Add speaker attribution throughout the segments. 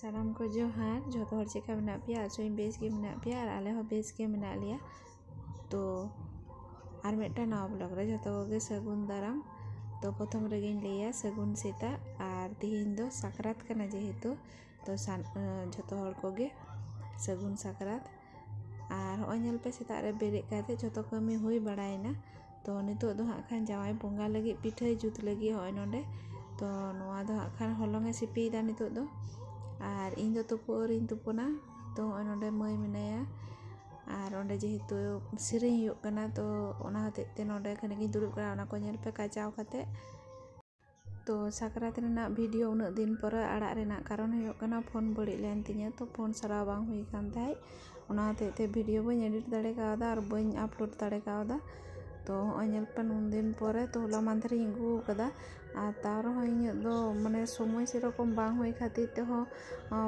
Speaker 1: सानाम को जोहार जो चेका मेना पे आसोई बेस के मेना पे और आले हो बेस के मेना लिया तो और मेटा नवा ब्लॉग रे जो गे सगुन दाराम तो प्रथम रेगिन लिया सगुन सेता और तिहिन दो साकरात कना जेहेतु तो जो हर को गे सगुन साकरात और हॉल पे सेता रे बेरे काते जो कमी हुई बड़ायना तो नितो दो हाँ खान जावाई बोंगा लगी पिठे जुत लगी हॉय नोडे तो नवा दो हाँ खान हलंगे सिपीदा नितो दो और इन तुपुरिन तुपुना तो नोडे मई मेनाया और ओंडे जेहेतु सेरें हुयुग तो ओना हतेते नोडे खनिक दुड़ुब कना ओना को नेल पे काचाव काते तो साकरात रेना वीडियो उना दिन पर आड़ा रेना कारण हुयुग कना फोन बड़ी लेन तिया तो फोन सारा बांग हुई कान थाई ओना हतेते वीडियो बई एडिट दाड़े कावदा और बई अपलोड दाड़े कावदा तो हॉल पे नुन दिन पर तो होला मांधर इंगू कदा और तार इन दो माने समय से रकम बांग हुई खातिर ते हो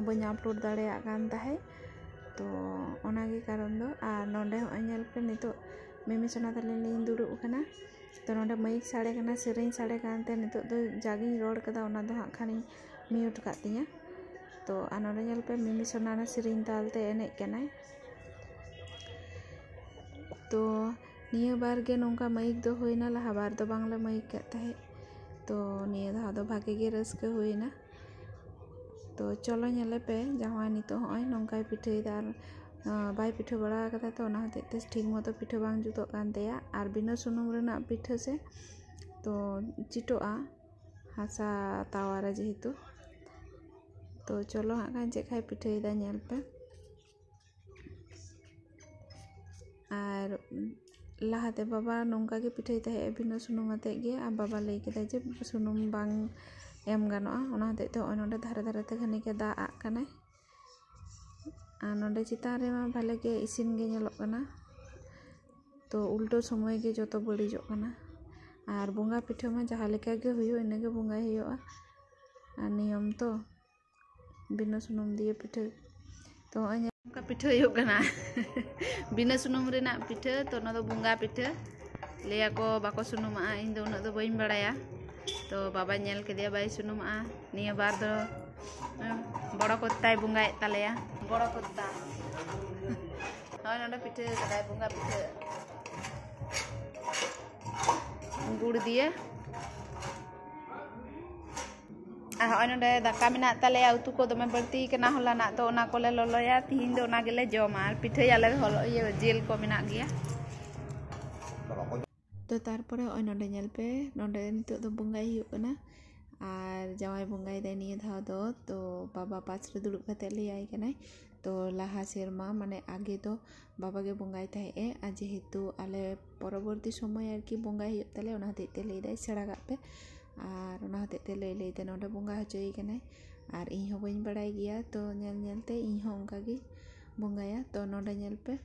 Speaker 1: बई अपलोड दाड़ेया कान ताहे तो ओनागे कारण दो और नोडे हॉल पे नितो मिमी सोना ताले लिन दुड़ुब कना तो नोडे माइक साड़े कना सेरें साड़े कानते नितो दो जागिन रोड कदा ओना दो हाँ खानी म्यूट का तिया तो आ नोडे नेल पे मिमी सोना ना सेरें तालते एनेज कनाय तो निया बार गे नोंका माइक दो होइना लहा बार दो बांगला माइक का ताहे तो निया धा दो भागे गे रस्के होइना तो चलो नेले पे जहाँ नितो हॉय नोंकाय पिठेदा बाय पिठे बड़ा कदा तो ओना हतेते ठीक मतो पिठे बांग जुतो कान तेया और बिना सुनुम रेना पिठे से तो चिटोआ हासा तावा रे जेहेतु तो चलो हाँ खान चेखाय पिठेदा नेल पे और लाहाते बाबा नोंका गे पिठे ताहे बिना सुनुम आते गे आ बाबा लई केदा जे सुनुम बांग एम गानोआ ओना हतेते हॉय नोडे धारे धारेते खनिके दा आग कानाय आ नोडे चितान रे मा भाले गे इसिन गे नेलोग कना तो उल्टो समय गे जतो बड़िजोग कना और बोंगा पिठे मा जहाँ लेका गे हुयो इनागे बोंगाय हुयोआ और नियम तो बिना सुनुम दिए पिठे तो हॉय का पिठे हुयुग कना बिना सुनुम रेना पिठे तो ना दो बोंगा पिठे लेया को बाको सुनुमा इन दो उना दो बइन बड़ाया तो बाबा नेल केदिया बाय सुनुमा निया बार दो बड़ा कोत्ताय बोंगाय तालेया बड़ा कोत्ता हॉय नोडे पिठे कदाय बोंगा पिठे गुड़ दिए हॉय नोडे दाका मेना तालेया उतु को दमे बड़ती कना होला ना तो ओना कोले ललोया तिहिन दो ओना गेले जमा पिठे याले हलो ये जेल को मेना गया तो तारपरे हॉय नोडे नेल पे नोडे नितो दो बोंगाय हुयुग कना और जावाय बोंगाय दे निया धाव दो तो बाबा पास रे दुड़ुब कते लेयाय कनाय तो लाहा सेरमा माने आगे दो बाबा गे बोंगाय ताहे आ जेहेतु आले परवर्ती समय आरकी बोंगाय हुयुग ताले ओना हतेते लैदाय सेड़ा काग पे और ओना हतेते लई लईते नोडे बोंगा हचोय कनाय और इन हो बइन बड़ाय गया तो नेल नेलते इन हो ओंका गे बोंगाया तो नोडे नेल पे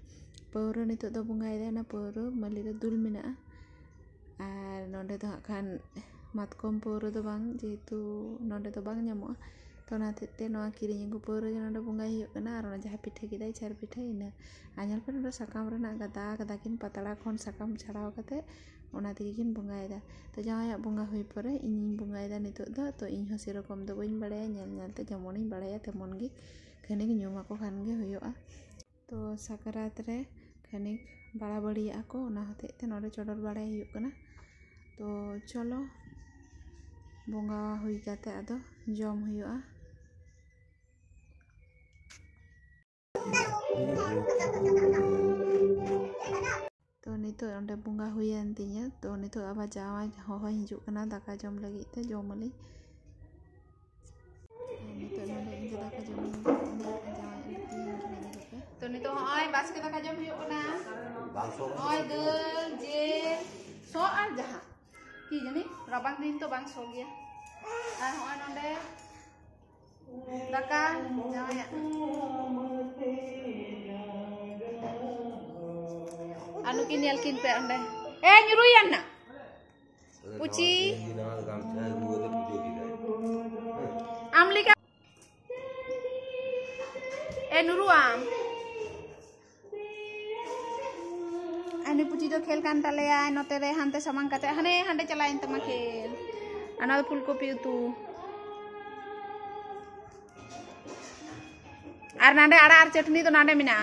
Speaker 1: पौरो नितो दो बोंगाय दे ना पौरो माली रे दुल मेना और नोडे दो हाँ खान मातकम पौरो दो बांग जेहेतु नोडे दो बांग ᱧᱟᱢᱚᱜᱼᱟ तो ओना हतेते नोवा किरिᱧ आगु पौरो गे नोडे बोंगाय हुयुग कना और ओना जहाँ पिठे केदाय चार पिठे इना आñal पे नोडे साकाम रेना गदा गदा किन पतड़ा खन साकाम छाड़ाव काते ओना तेगे किन बोंगायदा तो जहाँ बोंगा हुई परे इᱧ बोंगायदा नितो दो तो इन हो सेरकम दो बइन बड़ाया नेल नेलते जेमोनिñ बड़ाया तेमन गे खनिक ᱧᱩᱢ आको खान गे हुयुआ तो साकरात रे खनिक बड़ा बड़िया को ओना हतेते नोडे चोडर बड़ाय हुयुग कना तो चलो बोंगा हुई काते आदो जम हुयुआ तो नितो ओंडे बोंगा हुयान तिया तो नितो आबा जावा होहो हिजुग कना दाका जम लगी ते जमली नितो नोडे इन दाका जम जावा एलती तो नितो हॉय बास के दाका जम हुयुग कना हॉय दल जे सो आ जहां की जानी राबांग दिन तो बांग सो गया और हॉय नोडे दाका जावा anu kin yal kin pe onde nyuruyan na puci amlika nuruam ane puci do khel kan taleya note re hante samang kate hane hande chalain tama khel ana fulkopi utu और नाडे आड़ा और चटनी तो नाडे मिना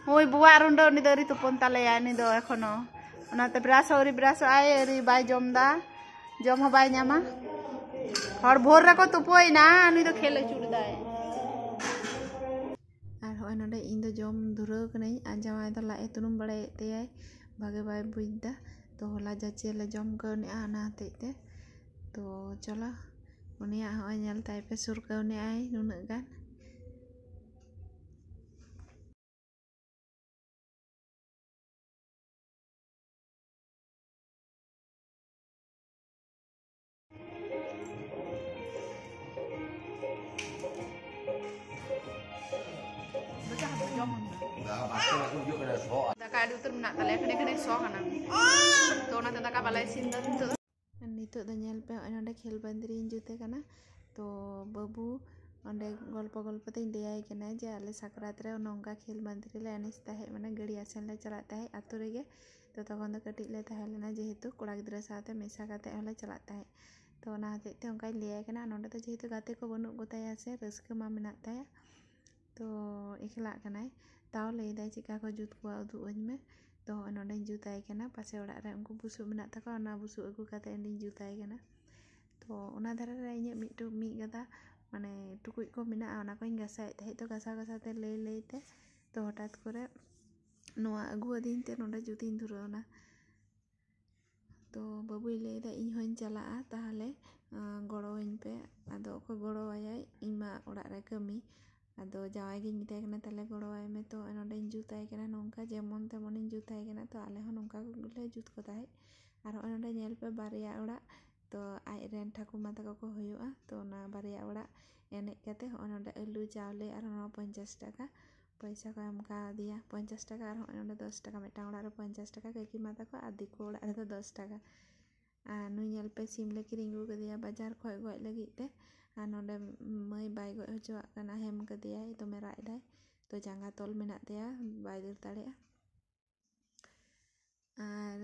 Speaker 1: होय बुआ रुंडो नि दो री तुपन तालेया नि दो एखोनो ओनाते ब्रास आय री बाय जमदा जम हो बाय ᱧᱟᱢᱟ और भोर रको तुपोइना नि दो खेल चुड़दाय और होय नडे इन दो जम धुराव कनै आ जामाय दो लाए तुनुम बड़ाय तेयाय भागे बाय बुझदा तो होला जाचेले जम कौने आना हतेते तो चलो उनिया होय नेल ताय पे सुर कौने आय नुनाग गान दाका आदि उतर मेना ताले खने खने सो काना तो ओनाते दाका बालाय सिन दा नितो द नेल पे ओनडे खेल बंदरी जुते काना तो बाबू ओंडे गल्प ते लेयाय कना जे आले साकरात रे नोंगा खेल बंदरी ले एनिस ताहे माने गड़ी आसेन ले चला ताहे आतु रेगे तो तखन द कटि ले ताहे लेना जेहेतु कोड़ा गिद्रा साथे मेसा काते हले चला ताहे तो ओना हते ते ओंकाय लेयाय कना नोंडे तो जेहेतु गाते को बनु गोताया से रस्क मा मेना ताया तो एकला कनाय ताव लेदाय चिका को जुत को उदु अजमे तो नोंडे जुताय कना पासे ओड़ा रे उनको बुसु मेना तका ओना बुसु अगु काते एंडी जुताय कना तो ओना धारा रे इᱧ मी गदा माने टुकुई को मेना ओना कोኝ गसाय ताहे तो गसा ते ले ते तो हठात करे नोआ अगु अदिन ते नोंडे जुतिन धुरावना तो बाबुई लेदा इñ होñ चला ताहले गड़ोइñ पे आदो को गड़ो आयाय इमा ओड़ा रे कमी आदो जावाय गिñ मिताय कना ताले गड़ोआय में तो नोंडे जुताय कना नोंका जेमन तेमन जुताय कना तो आले हो नोंका ले जुत को ताहे और नोंडे नेल पे बारिया ओड़ा तो आय रेन ठाकुमा तको को हुयुआ तो ना बारिया ओड़ा एने कते हो नोंडे आलू चावले और 50 टाका पैसा को एम का दिया 50 टाका और नोंडे 10 टाका मेटा ओड़ा रे 50 टाका काकी माता को आदि को ओड़ा रे 10 टाका आ नुई नेल पे सिम ले किरिंग गु कदिया बाजार खय गय लगित ते आ नोंडे मई बाय गय हचुआ कना हेम कदिया तो मेरा इदाय तो जांगा तोल मेना तेया बाय दर दाड़ेया और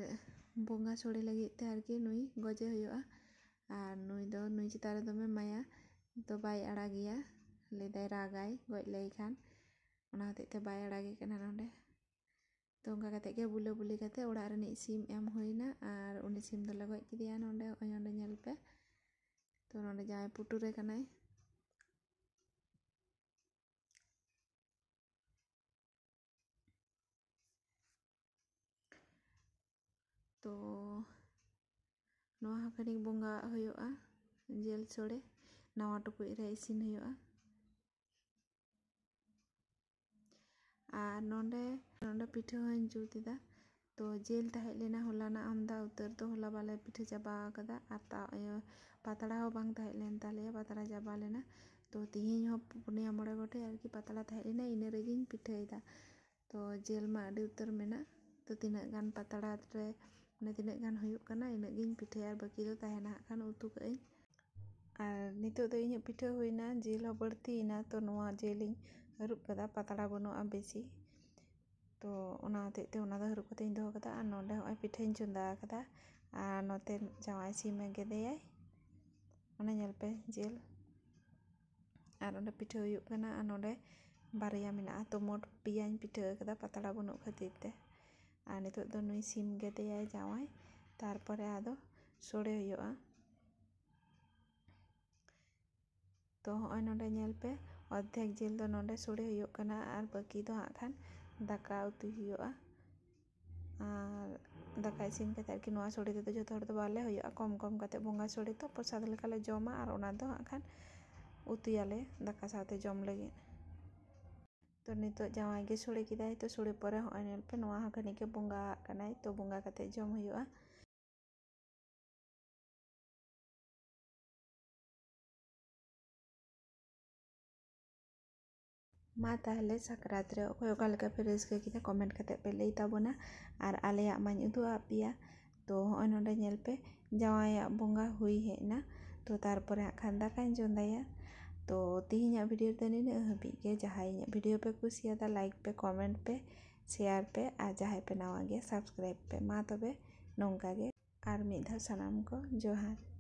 Speaker 1: बोंगा सोड़े लगित ते आरकी नुई गजे हुयुआ और नुई चिता रे दमे माया तो बाय आड़ा गिया लेदाय रागाय गय लई खान ओना हते ते बाय आड़ागे कना नोंडे तो ओंका कते के बुले बुली कते ओड़ा रे सिम एम होइना और उनी सिम दले गय किदिया नोंडे ओंडे नेल पे तो नोंडे जाय पुटुरे कनाय तो नोआ हकनी बोंगा हुयुआ जेल सोड़े नवा टुकुई रे इसिन हुयुआ और नोंडे पिठा होñ जुतिदा तो जेल ताहे लेना होलाना आमदा उतर तो होला बाले पिठा चाबा कदा और पातड़ा हो बांग ताहे लेन ताले पातड़ा चाबा लेना तो तिहिñ हो पुनिया मोड़े गोटे आरकी पातड़ा ताहे लेना इने रेगिñ पिठाइदा तो जेल मा आडी उतर मेना तो तिना गान पातड़ा रे माने तिना गान हुयुक कना इना गिñ पिठाया बाकी दो ताहेना खान उतु कई और नितो दो इᱧ पिठा हुइना जेल हो बड़तीना तो नोआ जेलिñ हरुप कदा पातड़ा बनुआ बेसी तो ओना हतेते ओना दो हरुप कते इñ दोहो कदा और नोंडे होय पिठाइñ चंदा कदा और नोते जावाय सिमे गेदेयाय ओना नेल पे जेल और ओंडे पिठा हुयुक कना और नोंडे बारिया मेना तो मोट पियाñ पिठा कदा पातड़ा बनु खातिर ते और नितो दो नुई सिम गेदेयाय जावाय तारपरे आदो सोड़े हुयुआ तो होय नोंडे नेल पे अद्धेक जेल दो नोंडे सोड़े हुयुक कना और बाकी दो हां खान दाका उतु हुयुआ और दाका इसिन कते आरकी नोआ सोड़े दो जतो हर दो बाले हुयुआ कम कम कते बोंगा सोड़े तो प्रसाद लेका ले जमा और ओना दो हां खान उतुयाले दाका साथे जम लगे तो नितो जावाय गे सोड़े किदाय तो सोड़े परे होय नेल पे नोआ हकनी के बोंगा कनाय तो बोंगा कते जम हुयुआ मा ताहले साकरात रे ओखय ओका लेका पे रस्का किदा कमेंट कते पे लई ताबोना और आलेया माñ उदु आपिया तो होय नोंडे नेल पे जावाया बोंगा हुई हेना तो तारपरे खान दाकाñ चंदाया तो तिहिña वीडियो तो निने हबी के जहाय वीडियो पे कुसियादा लाइक पे कमेंट पे शेयर पे और जहाय पे नवा गे सब्सक्राइब पे मा तबे नोंका गे और मिद धाव सानाम को जोहार।